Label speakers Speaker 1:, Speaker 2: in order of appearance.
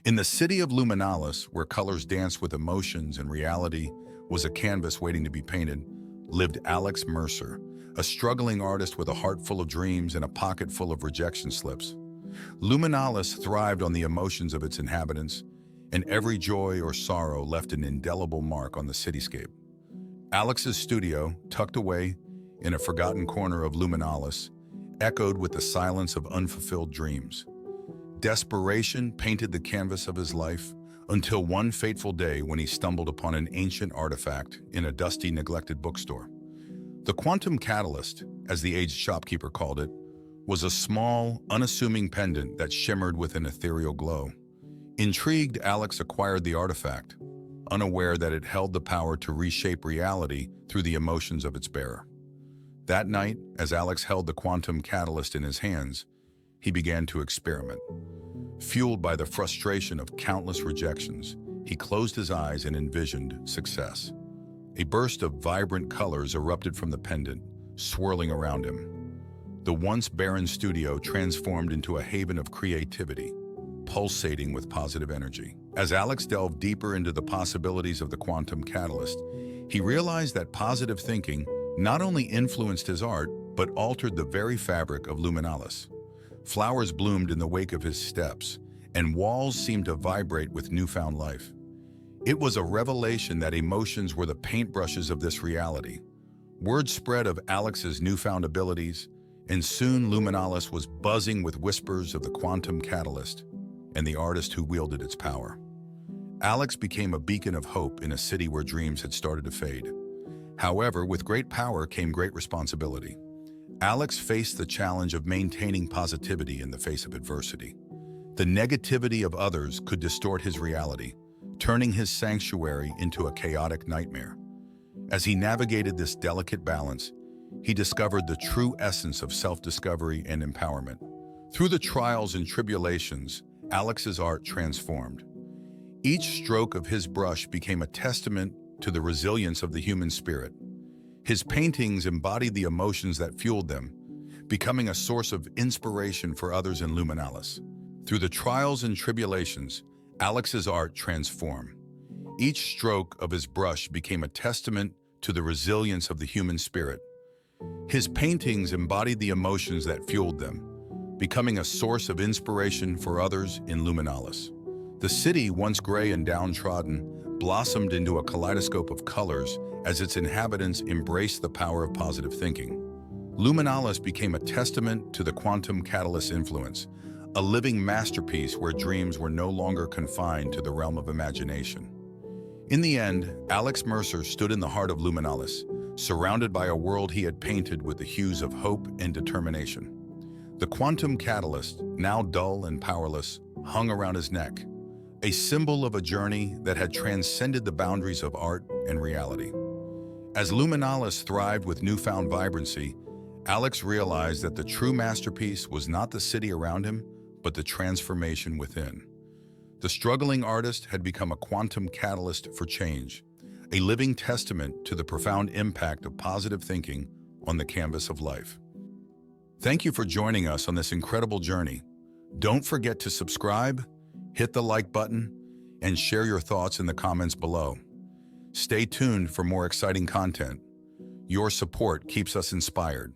Speaker 1: In the city of Luminalis, where colors danced with emotions and reality was a canvas waiting to be painted, lived Alex Mercer, a struggling artist with a heart full of dreams and a pocket full of rejection slips. Luminalis thrived on the emotions of its inhabitants, and every joy or sorrow left an indelible mark on the cityscape. Alex's studio, tucked away in a forgotten corner of Luminalis, echoed with the silence of unfulfilled dreams. Desperation painted the canvas of his life until one fateful day when he stumbled upon an ancient artifact in a dusty, neglected bookstore. The quantum catalyst, as the aged shopkeeper called it, was a small, unassuming pendant that shimmered with an ethereal glow. Intrigued, Alex acquired the artifact, unaware that it held the power to reshape reality through the emotions of its bearer. That night, as Alex held the quantum catalyst in his hands, he began to experiment. Fueled by the frustration of countless rejections, he closed his eyes and envisioned success. A burst of vibrant colors erupted from the pendant, swirling around him. The once barren studio transformed into a haven of creativity, pulsating with positive energy. As Alex delved deeper into the possibilities of the quantum catalyst, he realized that positive thinking not only influenced his art, but altered the very fabric of Luminalis. Flowers bloomed in the wake of his steps, and walls seemed to vibrate with newfound life. It was a revelation that emotions were the paintbrushes of this reality. Word spread of Alex's newfound abilities, and soon Luminalis was buzzing with whispers of the quantum catalyst and the artist who wielded its power. Alex became a beacon of hope in a city where dreams had started to fade. However, with great power came great responsibility. Alex faced the challenge of maintaining positivity in the face of adversity. The negativity of others could distort his reality, turning his sanctuary into a chaotic nightmare. As he navigated this delicate balance, he discovered the true essence of self-discovery and empowerment. Through the trials and tribulations, Alex's art transformed. Each stroke of his brush became a testament to the resilience of the human spirit. His paintings embodied the emotions that fueled them, becoming a source of inspiration for others in Luminalis. Through the trials and tribulations, Alex's art transformed. Each stroke of his brush became a testament to the resilience of the human spirit. His paintings embodied the emotions that fueled them, becoming a source of inspiration for others in Luminalis. The city, once gray and downtrodden, blossomed into a kaleidoscope of colors as its inhabitants embraced the power of positive thinking. Luminalis became a testament to the quantum catalyst's influence, a living masterpiece where dreams were no longer confined to the realm of imagination. In the end, Alex Mercer stood in the heart of Luminalis, surrounded by a world he had painted with the hues of hope and determination. The quantum catalyst, now dull and powerless, hung around his neck, a symbol of a journey that had transcended the boundaries of art and reality. As Luminalis thrived with newfound vibrancy, Alex realized that the true masterpiece was not the city around him, but the transformation within. The struggling artist had become a quantum catalyst for change, a living testament to the profound impact of positive thinking on the canvas of life. Thank you for joining us on this incredible journey. Don't forget to subscribe, hit the like button, and share your thoughts in the comments below. Stay tuned for more exciting content. Your support keeps us inspired.